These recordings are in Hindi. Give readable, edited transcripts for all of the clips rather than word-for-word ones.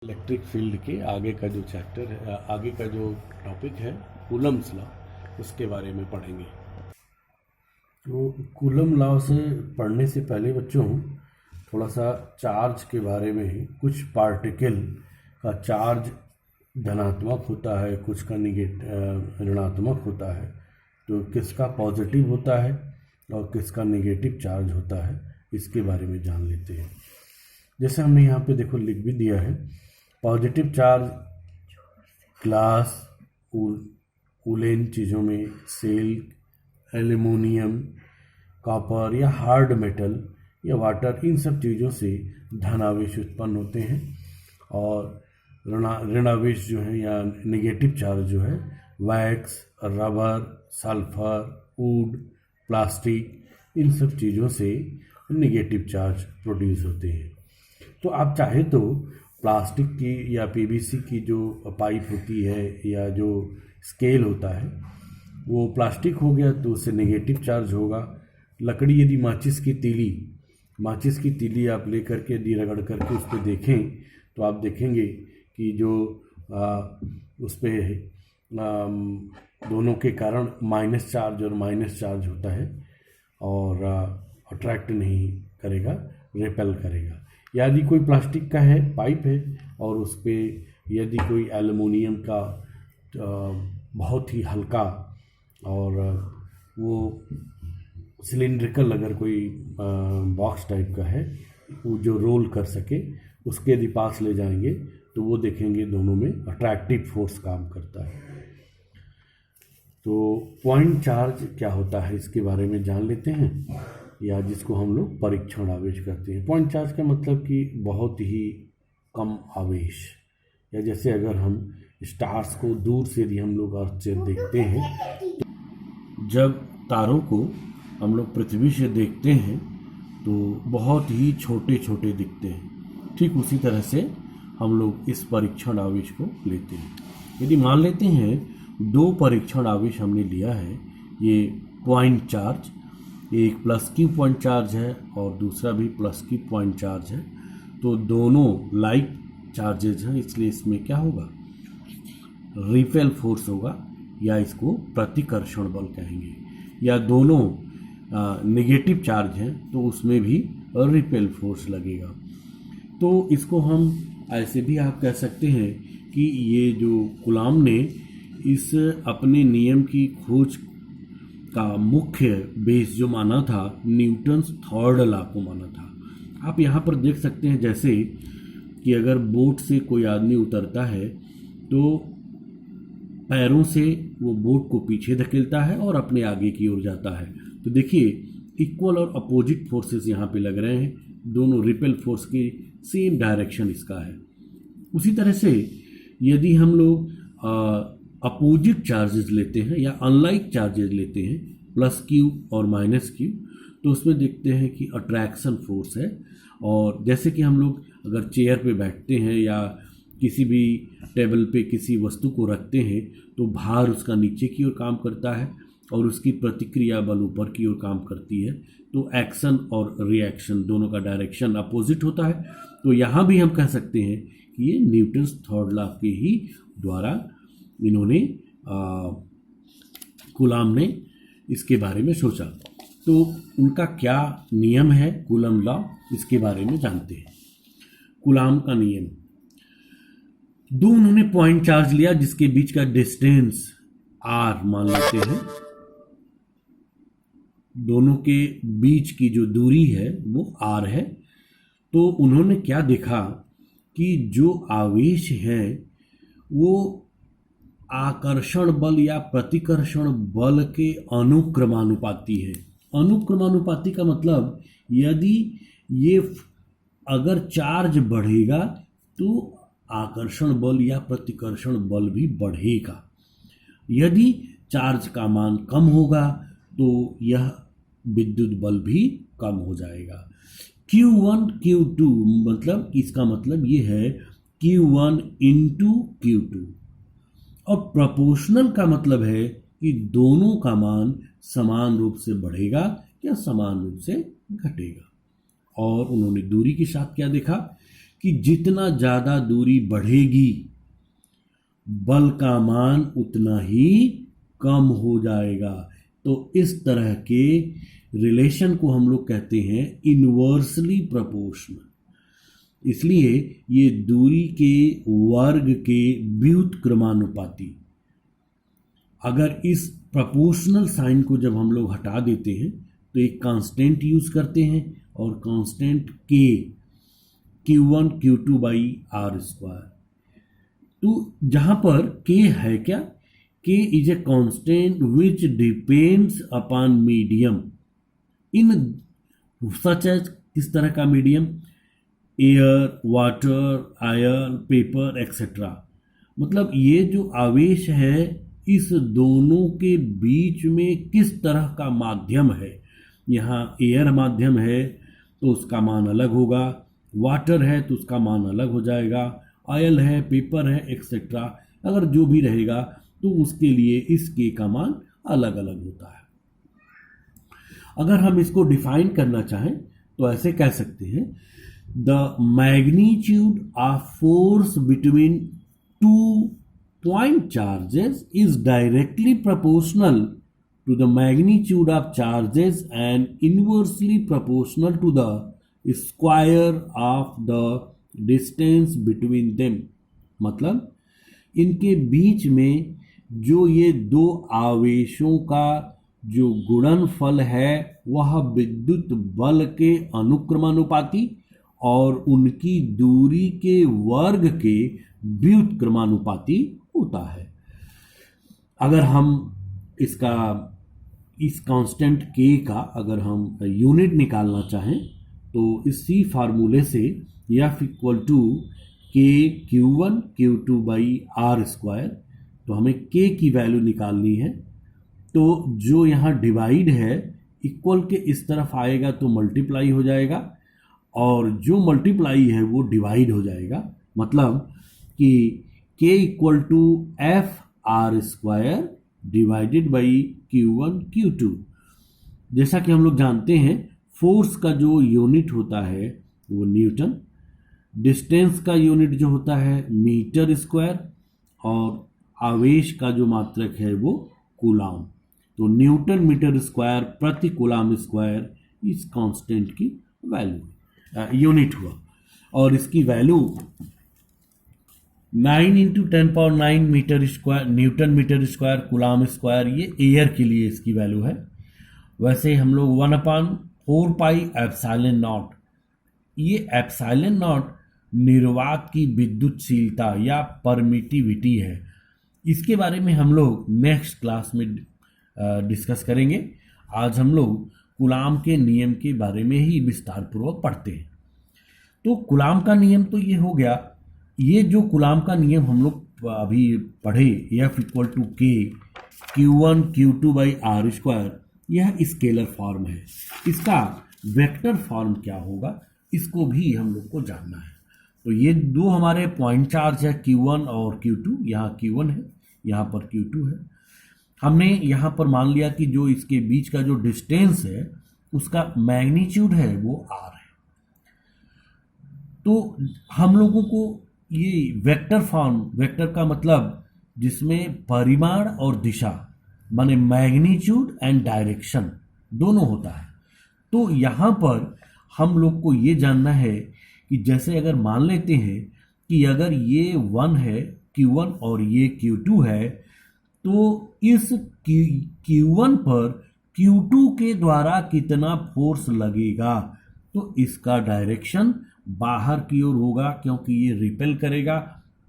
इलेक्ट्रिक फील्ड के आगे का जो चैप्टर है, आगे का जो टॉपिक है कूलम्स लॉ, उसके बारे में पढ़ेंगे। तो कूलम लॉ से पढ़ने से पहले बच्चों थोड़ा सा चार्ज के बारे में ही, कुछ पार्टिकल का चार्ज धनात्मक होता है, कुछ का ऋणात्मक होता है, तो किसका पॉजिटिव होता है और किसका नेगेटिव चार्ज होता है, इसके बारे में जान लेते हैं। जैसे हमने यहाँ पे देखो लिख भी दिया है, पॉजिटिव चार्ज ग्लास, वुलेन चीज़ों में, सेल, एल्युमिनियम, कॉपर या हार्ड मेटल या वाटर, इन सब चीज़ों से धनावेश उत्पन्न होते हैं। और ऋणावेश जो है या नेगेटिव चार्ज जो है wax, rubber, sulphur, wood, plastic, इन सब चीज़ों से नेगेटिव चार्ज प्रोड्यूस होते हैं। तो आप चाहे तो प्लास्टिक की या पीवीसी की जो पाइप होती है या जो स्केल होता है वो प्लास्टिक हो गया तो उससे नेगेटिव चार्ज होगा। लकड़ी, यदि माचिस की तीली आप ले करके यदि रगड़ करके उस पर देखें तो आप देखेंगे कि जो उस पर दोनों के कारण माइनस चार्ज और माइनस चार्ज होता है और अट्रैक्ट नहीं करेगा, रिपेल करेगा। यदि कोई प्लास्टिक का है, पाइप है, और उस पर यदि कोई एल्युमिनियम का बहुत ही हल्का और वो सिलिंड्रिकल अगर कोई बॉक्स टाइप का है, वो जो रोल कर सके, उसके यदि पास ले जाएंगे तो वो देखेंगे दोनों में अट्रैक्टिव फोर्स काम करता है। तो पॉइंट चार्ज क्या होता है इसके बारे में जान लेते हैं, या जिसको हम लोग परीक्षण आवेश कहते हैं। पॉइंट चार्ज का मतलब कि बहुत ही कम आवेश, या जैसे अगर हम स्टार्स को दूर से यदि हम लोग अर्थ से देखते हैं, तो जब तारों को हम लोग पृथ्वी से देखते हैं तो बहुत ही छोटे छोटे दिखते हैं। ठीक उसी तरह से हम लोग इस परीक्षण आवेश को लेते हैं। यदि मान लेते हैं दो परीक्षण आवेश हमने लिया है, ये पॉइंट चार्ज, एक प्लस क्यू पॉइंट चार्ज है और दूसरा भी प्लस क्यू पॉइंट चार्ज है, तो दोनों लाइक चार्जेज हैं, इसलिए इसमें क्या होगा, रिपेल फोर्स होगा, या इसको प्रतिकर्षण बल कहेंगे। या दोनों नेगेटिव चार्ज हैं तो उसमें भी रिपेल फोर्स लगेगा। तो इसको हम ऐसे भी आप कह सकते हैं कि ये जो कूलॉम ने इस अपने नियम की खोज का मुख्य बेस जो माना था, न्यूटन्स थर्ड लॉ को माना था। आप यहाँ पर देख सकते हैं जैसे कि अगर बोट से कोई आदमी उतरता है तो पैरों से वो बोट को पीछे धकेलता है और अपने आगे की ओर जाता है। तो देखिए इक्वल और अपोजिट फोर्सेस यहाँ पे लग रहे हैं, दोनों रिपेल फोर्स की सेम डायरेक्शन इसका है। उसी तरह से यदि हम लोग अपोजिट चार्जेस लेते हैं या अनलाइक चार्जेस लेते हैं, प्लस क्यू और माइनस क्यू, तो उसमें देखते हैं कि अट्रैक्शन फोर्स है। और जैसे कि हम लोग अगर चेयर पे बैठते हैं या किसी भी टेबल पे किसी वस्तु को रखते हैं तो भार उसका नीचे की ओर काम करता है और उसकी प्रतिक्रिया बल ऊपर की ओर काम करती है। तो एक्शन और रिएक्शन दोनों का डायरेक्शन अपोजिट होता है। तो यहाँ भी हम कह सकते हैं कि ये न्यूटन्स थर्ड लॉ के ही द्वारा इन्होंने कूलॉम ने इसके बारे में सोचा। तो उनका क्या नियम है कूलॉम लॉ, इसके बारे में जानते हैं। कूलॉम का नियम, दो उन्होंने पॉइंट चार्ज लिया जिसके बीच का डिस्टेंस r मान लेते हैं, दोनों के बीच की जो दूरी है वो r है। तो उन्होंने क्या देखा कि जो आवेश है वो आकर्षण बल या प्रतिकर्षण बल के अनुक्रमानुपाती है। अनुक्रमानुपाती का मतलब यदि ये अगर चार्ज बढ़ेगा तो आकर्षण बल या प्रतिकर्षण बल भी बढ़ेगा। यदि चार्ज का मान कम होगा तो यह विद्युत बल भी कम हो जाएगा। Q1 Q2 मतलब इसका मतलब ये है Q1 इंटू Q2, और प्रोपोर्शनल का मतलब है कि दोनों का मान समान रूप से बढ़ेगा या समान रूप से घटेगा। और उन्होंने दूरी के साथ क्या देखा कि जितना ज़्यादा दूरी बढ़ेगी बल का मान उतना ही कम हो जाएगा। तो इस तरह के रिलेशन को हम लोग कहते हैं इन्वर्सली प्रोपोर्शनल। इसलिए ये दूरी के वर्ग के व्युत्क्रमानुपाती। अगर इस प्रोपोर्शनल साइन को जब हम लोग हटा देते हैं तो एक कांस्टेंट यूज करते हैं और कांस्टेंट के Q1 Q2 by r square. तो जहां पर K है क्या, K is a constant which depends upon medium in such as किस तरह का medium, air, water, iron, paper etcetera. मतलब ये जो आवेश है इस दोनों के बीच में किस तरह का माध्यम है। यहाँ एयर माध्यम है तो उसका मान अलग होगा, वाटर है तो उसका मान अलग हो जाएगा, ऑयल है, पेपर है एक्सेट्रा। अगर जो भी रहेगा तो उसके लिए इस के का मान अलग अलग होता है। अगर हम इसको डिफाइन करना चाहें तो ऐसे कह सकते हैं, the magnitude of force between two point charges is directly proportional to the magnitude of charges and inversely proportional to the square of the distance between them। मतलब इनके बीच में जो ये दो आवेशों का जो गुणनफल है वह विद्युत बल के अनुक्रमानुपाती और उनकी दूरी के वर्ग के व्युत्क्रमानुपाती होता है। अगर हम इस कांस्टेंट k का अगर हम यूनिट निकालना चाहें तो इसी फार्मूले से F equal to k Q1 Q2 by r square. तो हमें k की वैल्यू निकालनी है, तो जो यहाँ डिवाइड है इक्वल के इस तरफ आएगा तो मल्टीप्लाई हो जाएगा और जो मल्टीप्लाई है वो डिवाइड हो जाएगा। मतलब कि k equal to F R square divided by Q1 Q2। जैसा कि हम लोग जानते हैं फोर्स का जो यूनिट होता है वो न्यूटन, डिस्टेंस का यूनिट जो होता है मीटर स्क्वायर और आवेश का जो मात्रक है वो कूलाम। तो न्यूटन मीटर स्क्वायर प्रति कूलाम स्क्वायर इस कांस्टेंट की वैल्यू यूनिट हुआ और इसकी value 9 × 10⁹ metre square newton metre square coulomb square, ये एयर के लिए इसकी वैल्यू है। वैसे हम लोग 1/4 पाई एप्सिलॉन नॉट, ये एप्सिलॉन नॉट निर्वात की विद्युतशीलता या परमिटिविटी है। इसके बारे में हम लोग नेक्स्ट क्लास में डिस्कस करेंगे। आज हम लोग कूलाम के नियम के बारे में ही विस्तार पूर्वक पढ़ते हैं। तो कूलाम का नियम तो ये हो गया। ये जो कूलाम का नियम हम लोग अभी पढ़े F equal to k Q1 Q2 by r square, यह स्केलर फॉर्म है। इसका वेक्टर फॉर्म क्या होगा इसको भी हम लोग को जानना है। तो ये दो हमारे पॉइंट चार्ज है Q1 और Q2, यहाँ Q1 है यहाँ पर Q2 है। हमने यहाँ पर मान लिया कि जो इसके बीच का जो डिस्टेंस है उसका मैग्नीट्यूड है वो R है। तो हम लोगों को ये वेक्टर फॉर्म, वेक्टर का मतलब जिसमें परिमाण और दिशा माने मैग्नीट्यूड एंड डायरेक्शन दोनों होता है। तो यहाँ पर हम लोग को ये जानना है कि जैसे अगर मान लेते हैं कि अगर ये 1 है Q1 और ये Q2 है, तो इस Q1 पर Q2 के द्वारा कितना फोर्स लगेगा, तो इसका डायरेक्शन बाहर की ओर होगा क्योंकि ये रिपेल करेगा।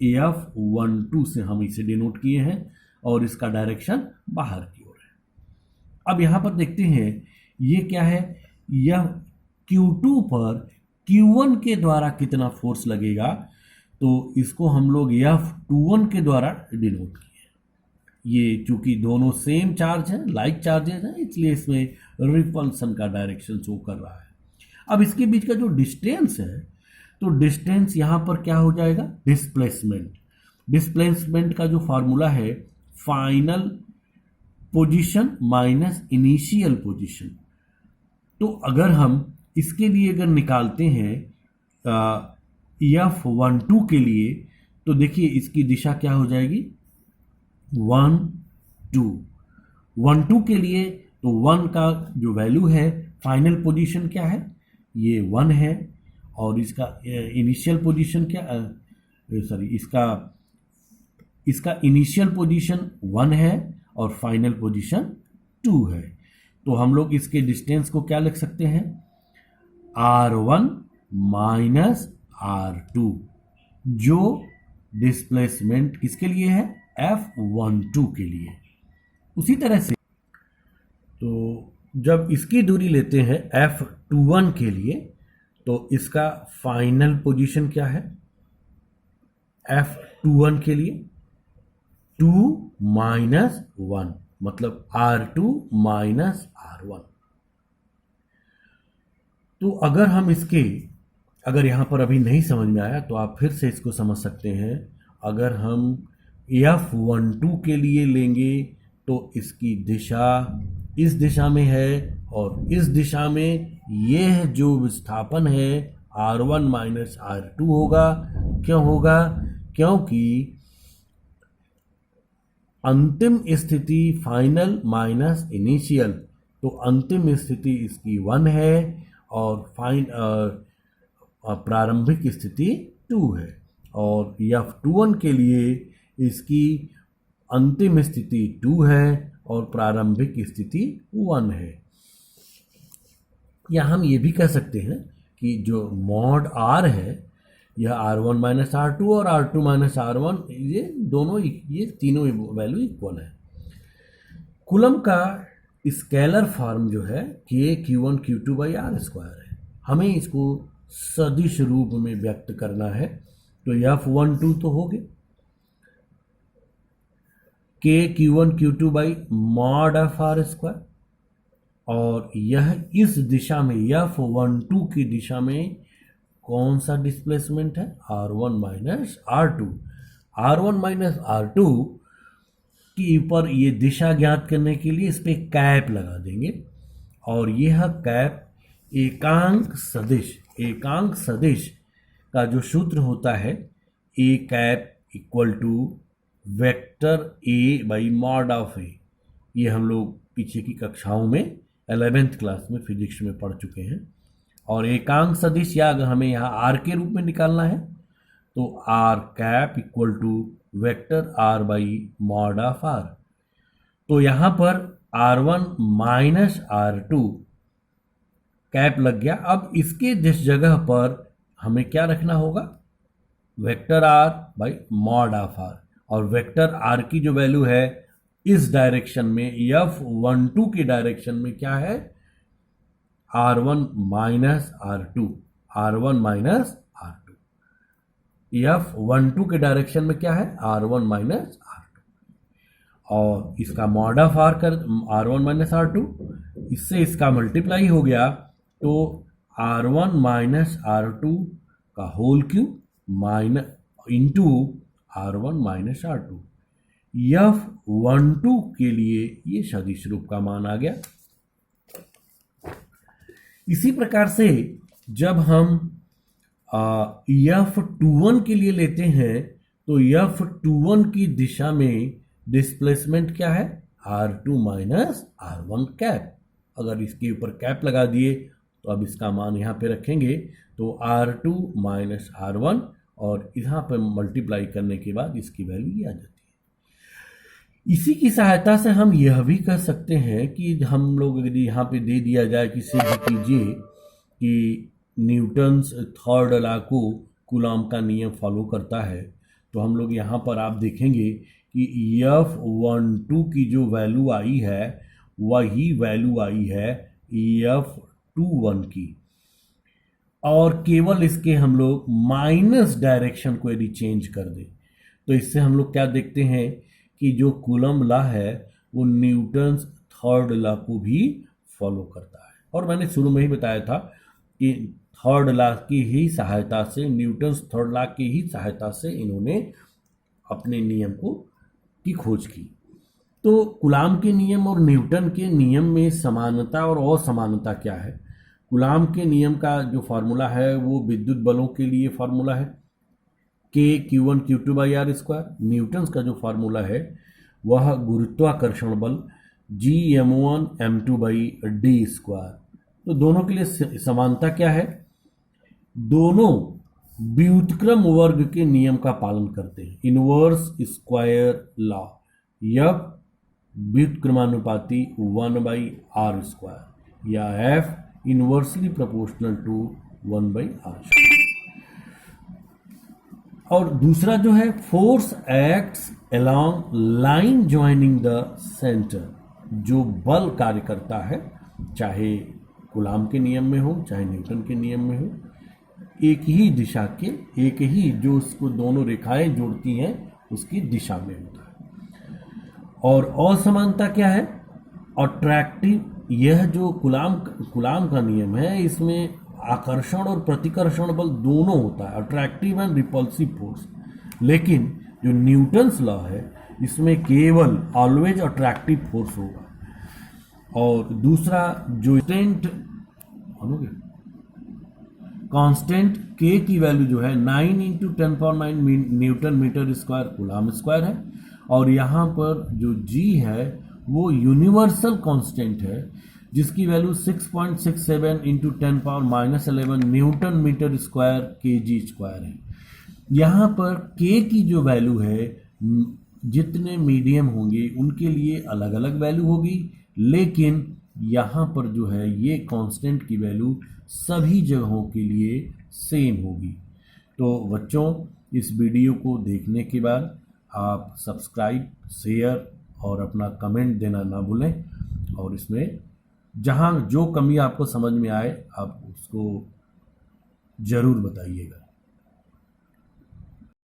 F12 से हम इसे डिनोट किए हैं और इसका डायरेक्शन बाहर की ओर है। अब यहाँ पर देखते हैं ये क्या है, यह Q2 पर Q1 के द्वारा कितना फोर्स लगेगा, तो इसको हम लोग F21 के द्वारा डिनोट किए। ये चूंकि दोनों सेम चार्ज है, लाइक चार्जेस हैं, इसलिए इसमें रिपल्सन का डायरेक्शन शो कर रहा है। अब इसके बीच का जो डिस्टेंस है, तो डिस्टेंस यहाँ पर क्या हो जाएगा, डिस्प्लेसमेंट। डिस्प्लेसमेंट का जो फॉर्मूला है final position minus initial position. तो अगर हम इसके लिए अगर निकालते हैं F12 के लिए, तो देखिए इसकी दिशा क्या हो जाएगी, 1 2, 1 2 के लिए तो 1 का जो वैल्यू है फाइनल पोजीशन क्या है, ये 1 है, और इसका इनिशियल पोजीशन क्या, सॉरी इसका इनिशियल पोजीशन 1 है और फाइनल पोजीशन 2 है। तो हम लोग इसके डिस्टेंस को क्या लिख सकते हैं, R1 माइनस R2, जो डिस्प्लेसमेंट किसके लिए है, F12 के लिए। उसी तरह से तो जब इसकी दूरी लेते हैं F21 के लिए, तो इसका फाइनल पोजीशन क्या है, F21 के लिए 2 माइनस 1, मतलब R2 माइनस R1। तो अगर हम अगर यहाँ पर अभी नहीं समझ में आया तो आप फिर से इसको समझ सकते हैं। अगर हम F12 के लिए लेंगे तो इसकी दिशा इस दिशा में है, और इस दिशा में यह जो विस्थापन है R1 माइनस R2 होगा। क्यों होगा, क्योंकि अंतिम स्थिति फाइनल माइनस इनिशियल, तो अंतिम स्थिति इसकी 1 है और प्रारंभिक स्थिति 2 है, और F21 के लिए इसकी अंतिम स्थिति 2 है और प्रारंभिक स्थिति 1 है। या हम ये भी कह सकते हैं कि जो मॉड R है यह R1 माइनस R2 और R2 माइनस R1, ये तीनों वैल्यू इक्वल है। कूलम का स्केलर फॉर्म जो है K Q1 Q2 R square है। हमें इसको सदिश रूप में व्यक्त करना है, तो F12 तो हो गए K Q1 Q2 mod F R square, और यह इस दिशा में F12 की दिशा में कौन सा डिस्प्लेसमेंट है, R1 minus R2। R1 minus R2 के ऊपर ये दिशा ज्ञात करने के लिए इस पे कैप लगा देंगे, और यह कैप एकांक सदिश का जो सूत्र होता है, A cap equal to vector A by mod of A। ये हम लोग पीछे की कक्षाओं में 11th क्लास में फिजिक्स में पढ़ चुके हैं। और एकांक सदिश या अगर हमें यहाँ R के रूप में निकालना है तो R cap equal to vector R by mod of R। तो यहाँ पर R1 माइनस R2 कैप लग गया। अब इसके जिस जगह पर हमें क्या रखना होगा, vector R by mod of R, और वेक्टर R की जो वैल्यू है इस डायरेक्शन में F12 की डायरेक्शन में क्या है, R1 minus R2, R1 minus R2। F12 के डायरेक्शन में क्या है, R1 माइनस R2, और इसका मॉड ऑफ R कर R1 माइनस R2, इससे इसका मल्टीप्लाई हो गया, तो R1 माइनस R2 का whole cube minus into R1 minus R2। F12 के लिए ये सदिश रूप का मान आ गया। इसी प्रकार से जब हम F21 के लिए लेते हैं तो F21 की दिशा में डिस्प्लेसमेंट क्या है, R2 माइनस R1 कैप। अगर इसके ऊपर कैप लगा दिए तो अब इसका मान यहाँ पे रखेंगे, तो R2 माइनस R1, और यहाँ पर मल्टीप्लाई करने के बाद इसकी वैल्यू ये आ जाती है। इसी की सहायता से हम यह भी कह सकते हैं कि हम लोग यदि यहाँ पे दे दिया जाए कि सिद्ध कीजिए कि न्यूटन्स थर्ड लॉ को कूलॉम का नियम फॉलो करता है, तो हम लोग यहाँ पर आप देखेंगे कि F12 की जो वैल्यू आई है वही वैल्यू आई है F21 की, और केवल इसके हम लोग माइनस डायरेक्शन को यदि चेंज कर दें तो इससे हम लोग क्या देखते हैं कि जो कूलम लॉ है वो न्यूटन्स थर्ड लॉ को भी फॉलो करता है। और मैंने शुरू में ही बताया था कि थर्ड लॉ की ही सहायता से, न्यूटन्स थर्ड लॉ की ही सहायता से इन्होंने अपने नियम की खोज की। तो कूलॉम के नियम और न्यूटन के नियम में समानता और असमानता क्या है? कूलाम के नियम का जो फार्मूला है वो विद्युत बलों के लिए फार्मूला है के Q1 Q2 by r square. Newton's का जो फार्मूला है वह गुरुत्वाकर्षण बल G m1 m2 by D square. तो दोनों के लिए समानता क्या है, दोनों व्युत्क्रम वर्ग के नियम का पालन करते हैं, इनवर्स स्क्वायर लॉ, या व्युत्क्रमानुपाती 1 बाई आर स्क्वायर, या F inversely proportional to 1 by r square. और दूसरा जो है force acts along line joining the centre, जो बल कार्य करता है चाहे कूलाम के नियम में हो चाहे न्यूटन के नियम में हो, एक ही दिशा के, एक ही जो उसको दोनों रेखाएं जोड़ती हैं उसकी दिशा में होता है। और असमानता क्या है, अट्रैक्टिव, यह जो कूलाम का नियम है इसमें आकर्षण और प्रतिकर्षण बल दोनों होता है, अट्रैक्टिव एंड रिपल्सिव फोर्स। लेकिन जो न्यूटन्स लॉ है इसमें केवल ऑलवेज अट्रैक्टिव फोर्स होगा। और दूसरा जो कांस्टेंट के की वैल्यू जो है 9 × 10⁹ newton metre square coulomb square है, और यहाँ पर जो g है वो यूनिवर्सल कांस्टेंट है जिसकी value 6.67 × 10⁻11 newton metre square kg square है। यहाँ पर k की जो वैल्यू है जितने मीडियम होंगे उनके लिए अलग अलग वैल्यू होगी, लेकिन यहाँ पर जो है ये कांस्टेंट की वैल्यू सभी जगहों के लिए सेम होगी। तो बच्चों, इस वीडियो को देखने के बाद आप सब्सक्राइब, शेयर और अपना कमेंट देना ना भूलें, और इसमें जहाँ जो कमी आपको समझ में आए आप उसको ज़रूर बताइएगा।